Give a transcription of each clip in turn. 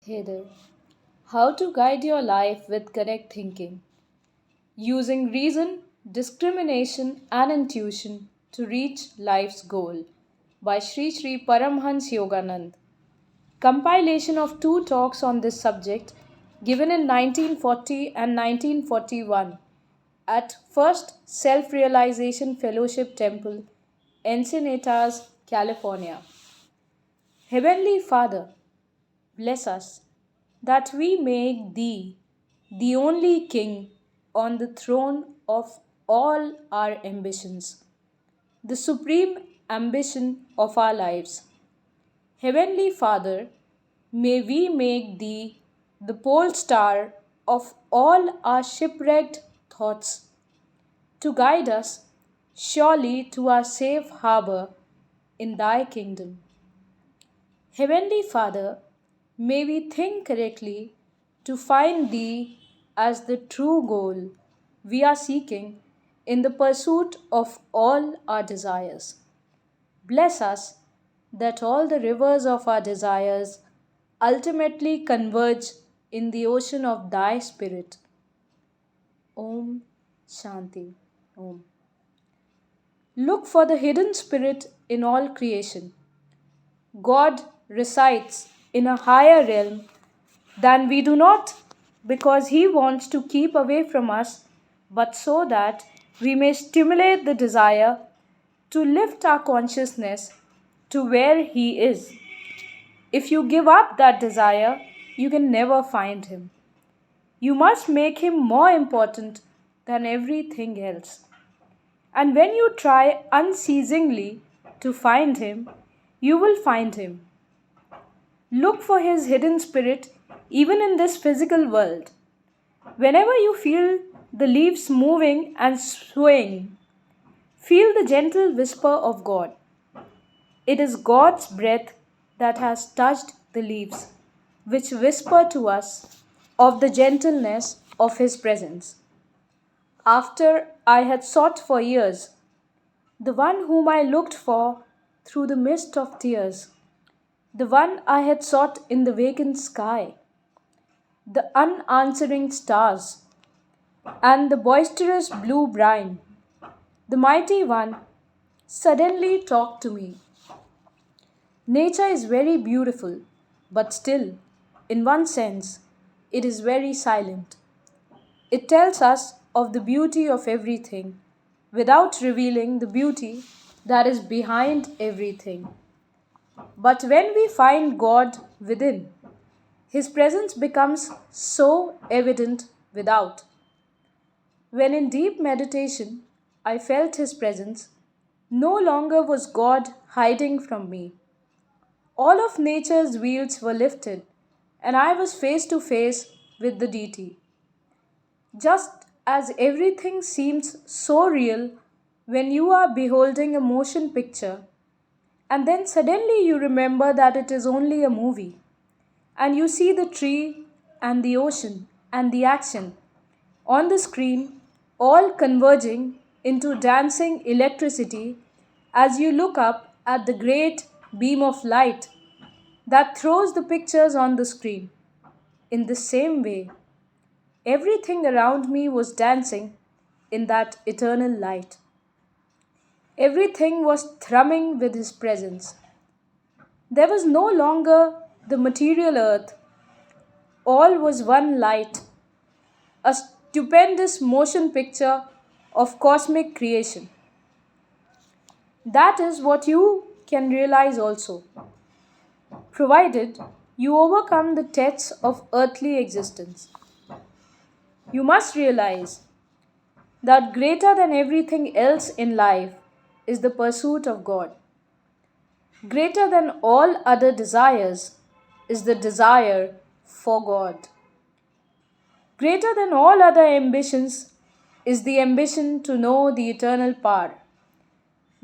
Hey there. How to guide your life with correct thinking, using reason, discrimination, and intuition to reach life's goal by Sri Sri Paramhansa Yogananda. Compilation of two talks on this subject given in 1940 and 1941 at First Self Realization Fellowship Temple, Encinitas, California. Heavenly Father, bless us, that we make Thee the only King on the throne of all our ambitions, the supreme ambition of our lives. Heavenly Father, may we make Thee the pole star of all our shipwrecked thoughts, to guide us surely to our safe harbor in Thy kingdom. Heavenly Father, may we think correctly to find Thee as the true goal we are seeking in the pursuit of all our desires. Bless us that all the rivers of our desires ultimately converge in the ocean of Thy Spirit. Om Shanti. Om. Look for the hidden spirit in all creation. God resides in a higher realm than we do not, because He wants to keep away from us, but so that we may stimulate the desire to lift our consciousness to where He is. If you give up that desire, you can never find Him. You must make Him more important than everything else. And when you try unceasingly to find Him, you will find Him. Look for His hidden spirit even in this physical world. Whenever you feel the leaves moving and swaying, feel the gentle whisper of God. It is God's breath that has touched the leaves, which whisper to us of the gentleness of His presence. After I had sought for years, the one whom I looked for through the mist of tears, the one I had sought in the vacant sky, the unanswering stars, and the boisterous blue brine, the mighty one suddenly talked to me. Nature is very beautiful, but still, in one sense, it is very silent. It tells us of the beauty of everything without revealing the beauty that is behind everything. But when we find God within, His presence becomes so evident without. When in deep meditation I felt His presence, no longer was God hiding from me. All of nature's veils were lifted, and I was face to face with the deity. Just as everything seems so real when you are beholding a motion picture, and then suddenly you remember that it is only a movie, and you see the tree and the ocean and the action on the screen all converging into dancing electricity as you look up at the great beam of light that throws the pictures on the screen. In the same way, everything around me was dancing in that eternal light. Everything was thrumming with His presence. There was no longer the material earth, all was one light, a stupendous motion picture of cosmic creation. That is what you can realize also, provided you overcome the tests of earthly existence. You must realize that greater than everything else in life is the pursuit of God. Greater than all other desires is the desire for God. Greater than all other ambitions is the ambition to know the eternal power.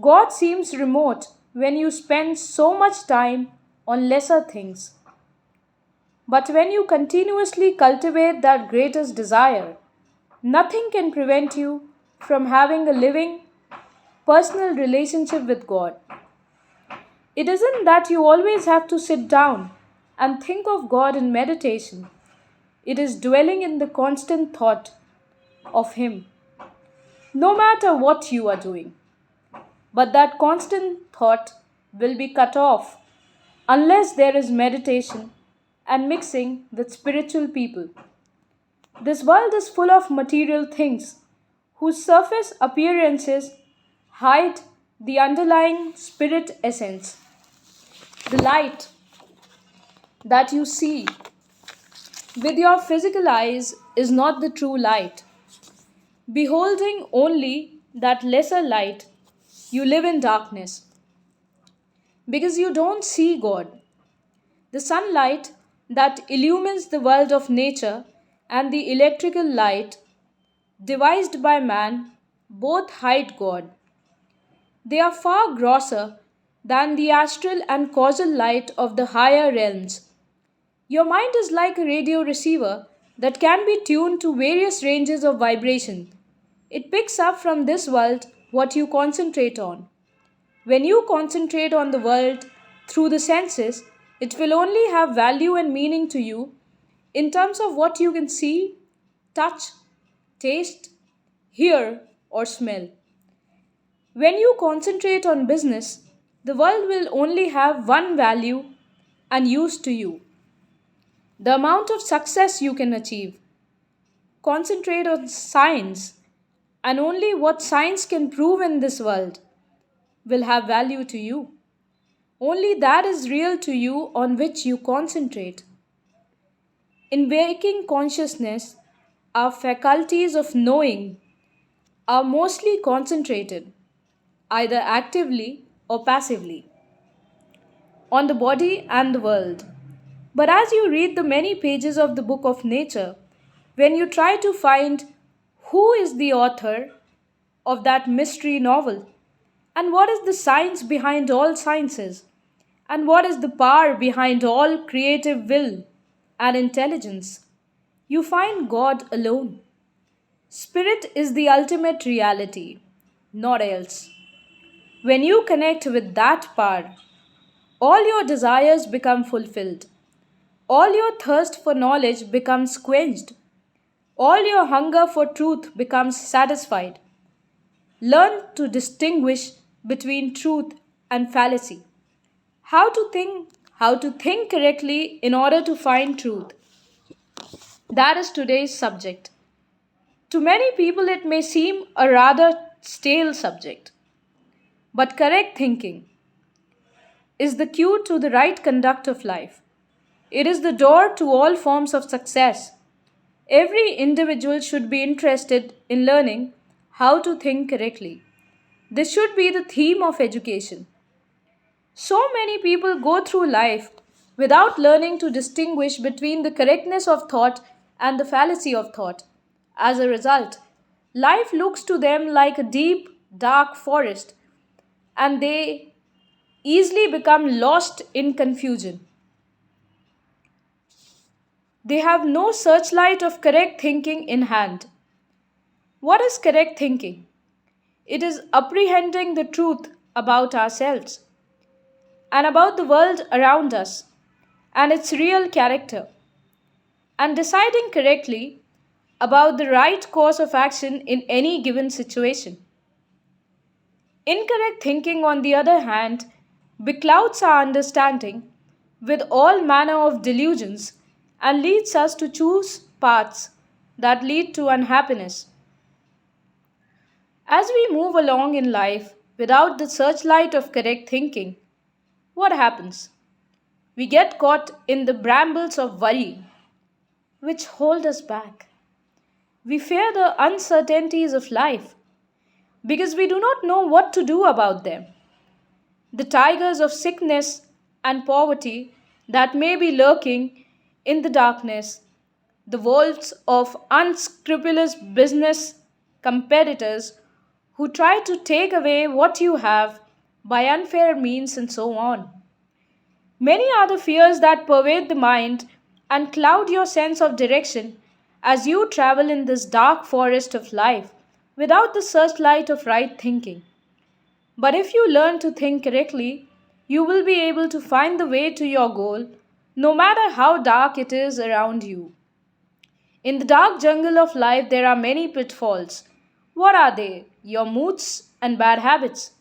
God seems remote when you spend so much time on lesser things. But when you continuously cultivate that greatest desire, nothing can prevent you from having a living, personal relationship with God. It isn't that you always have to sit down and think of God in meditation, it is dwelling in the constant thought of Him, no matter what you are doing. But that constant thought will be cut off unless there is meditation and mixing with spiritual people. This world is full of material things whose surface appearances hide the underlying spirit essence. The light that you see with your physical eyes is not the true light. Beholding only that lesser light, you live in darkness because you don't see God. The sunlight that illumines the world of nature and the electrical light devised by man both hide God. They are far grosser than the astral and causal light of the higher realms. Your mind is like a radio receiver that can be tuned to various ranges of vibration. It picks up from this world what you concentrate on. When you concentrate on the world through the senses, it will only have value and meaning to you in terms of what you can see, touch, taste, hear, or smell. When you concentrate on business, the world will only have one value and use to you: the amount of success you can achieve. Concentrate on science, and only what science can prove in this world will have value to you. Only that is real to you on which you concentrate. In waking consciousness, our faculties of knowing are mostly concentrated, either actively or passively, on the body and the world. But as you read the many pages of the book of nature, when you try to find who is the author of that mystery novel, and what is the science behind all sciences, and what is the power behind all creative will and intelligence, you find God alone. Spirit is the ultimate reality, not else. When you connect with that power, all your desires become fulfilled. All your thirst for knowledge becomes quenched. All your hunger for truth becomes satisfied. Learn to distinguish between truth and fallacy. How to think correctly in order to find truth. That is today's subject. To many people it may seem a rather stale subject, but correct thinking is the cue to the right conduct of life. It is the door to all forms of success. Every individual should be interested in learning how to think correctly. This should be the theme of education. So many people go through life without learning to distinguish between the correctness of thought and the fallacy of thought. As a result, life looks to them like a deep, dark forest, and they easily become lost in confusion. They have no searchlight of correct thinking in hand. What is correct thinking? It is apprehending the truth about ourselves and about the world around us and its real character, and deciding correctly about the right course of action in any given situation. Incorrect thinking, on the other hand, beclouds our understanding with all manner of delusions and leads us to choose paths that lead to unhappiness. As we move along in life without the searchlight of correct thinking, what happens? We get caught in the brambles of worry, which hold us back. We fear the uncertainties of life because we do not know what to do about them. The tigers of sickness and poverty that may be lurking in the darkness, the wolves of unscrupulous business competitors who try to take away what you have by unfair means, and so on. Many are the fears that pervade the mind and cloud your sense of direction as you travel in this dark forest of life without the searchlight of right thinking. But if you learn to think correctly, you will be able to find the way to your goal no matter how dark it is around you. In the dark jungle of life, there are many pitfalls. What are they? Your moods and bad habits.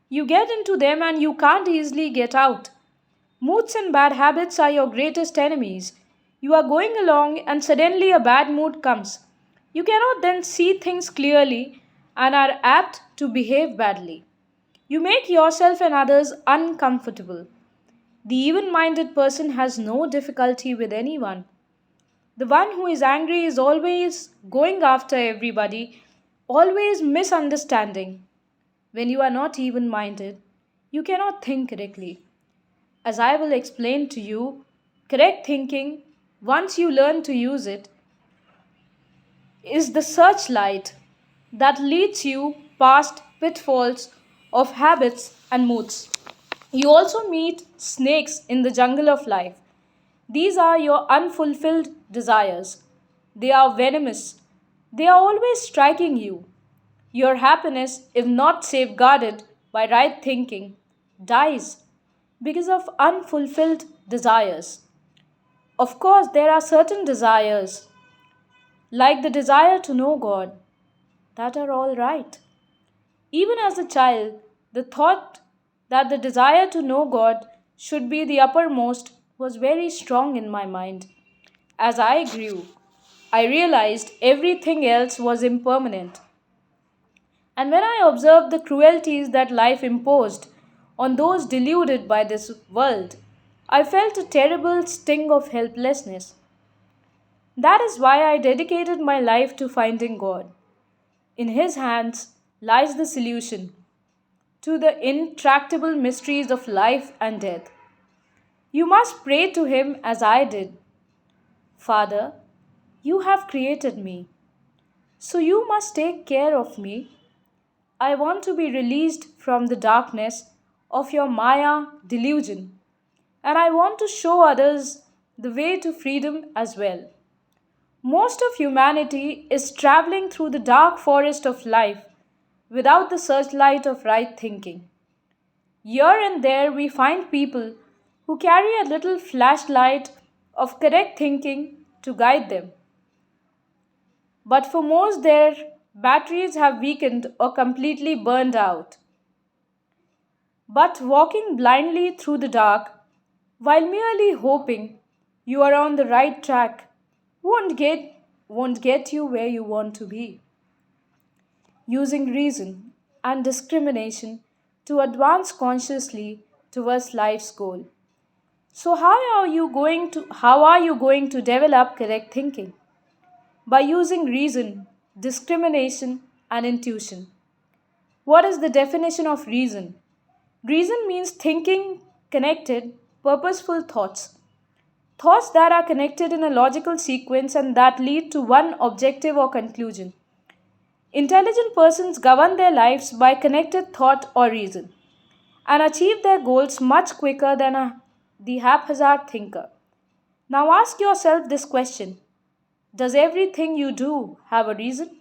You get into them and you can't easily get out. Moods and bad habits are your greatest enemies. You are going along and suddenly a bad mood comes. You cannot then see things clearly and are apt to behave badly. You make yourself and others uncomfortable. The even minded person has no difficulty with anyone. The one who is angry is always going after everybody, always misunderstanding. When you are not even minded, you cannot think correctly. As I will explain to you, correct thinking, once you learn to use it, is the searchlight that leads you past pitfalls of habits and moods. You also meet snakes in the jungle of life. These are your unfulfilled desires. They are venomous. They are always striking you. Your happiness, if not safeguarded by right thinking, dies because of unfulfilled desires. Of course, there are certain desires, like the desire to know God, that are all right. Even as a child, the thought that the desire to know God should be the uppermost was very strong in my mind. As I grew, I realized everything else was impermanent. And when I observed the cruelties that life imposed on those deluded by this world, I felt a terrible sting of helplessness. That is why I dedicated my life to finding God. In His hands lies the solution to the intractable mysteries of life and death. You must pray to Him as I did. Father, you have created me, so you must take care of me. I want to be released from the darkness of your Maya delusion, and I want to show others the way to freedom as well. Most of humanity is traveling through the dark forest of life without the searchlight of right thinking. Here and there, we find people who carry a little flashlight of correct thinking to guide them. But for most, their batteries have weakened or completely burned out. But walking blindly through the dark, while merely hoping you are on the right track, won't get you where you want to be. Using reason and discrimination to advance consciously towards life's goal. So how are you going to develop correct thinking? By using reason, discrimination and intuition. What is the definition of reason? Reason means thinking connected, purposeful thoughts. Thoughts that are connected in a logical sequence and that lead to one objective or conclusion. Intelligent persons govern their lives by connected thought or reason and achieve their goals much quicker than the haphazard thinker. Now ask yourself this question: does everything you do have a reason?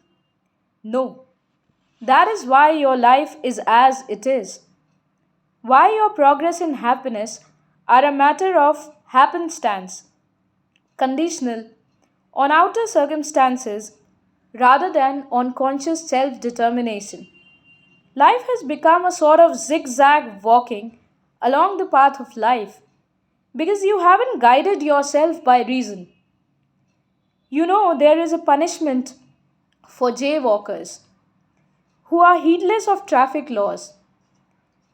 No. That is why your life is as it is. Why your progress and happiness are a matter of happenstance, conditional, on outer circumstances rather than on conscious self determination. Life has become a sort of zigzag walking along the path of life because you haven't guided yourself by reason. You know, there is a punishment for jaywalkers who are heedless of traffic laws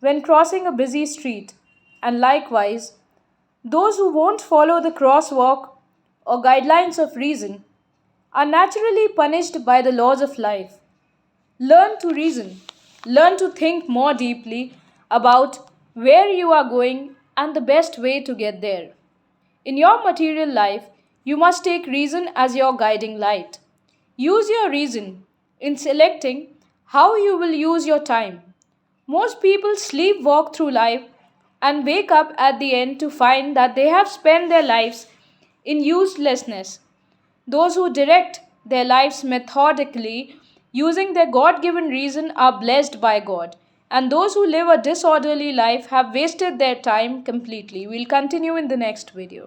when crossing a busy street, and likewise, those who won't follow the crosswalk or guidelines of reason are naturally punished by the laws of life. Learn to reason, learn to think more deeply about where you are going and the best way to get there. In your material life, you must take reason as your guiding light. Use your reason in selecting how you will use your time. Most people sleepwalk through life and wake up at the end to find that they have spent their lives in uselessness. Those who direct their lives methodically using their God given reason are blessed by God. And those who live a disorderly life have wasted their time completely. We'll continue in the next video.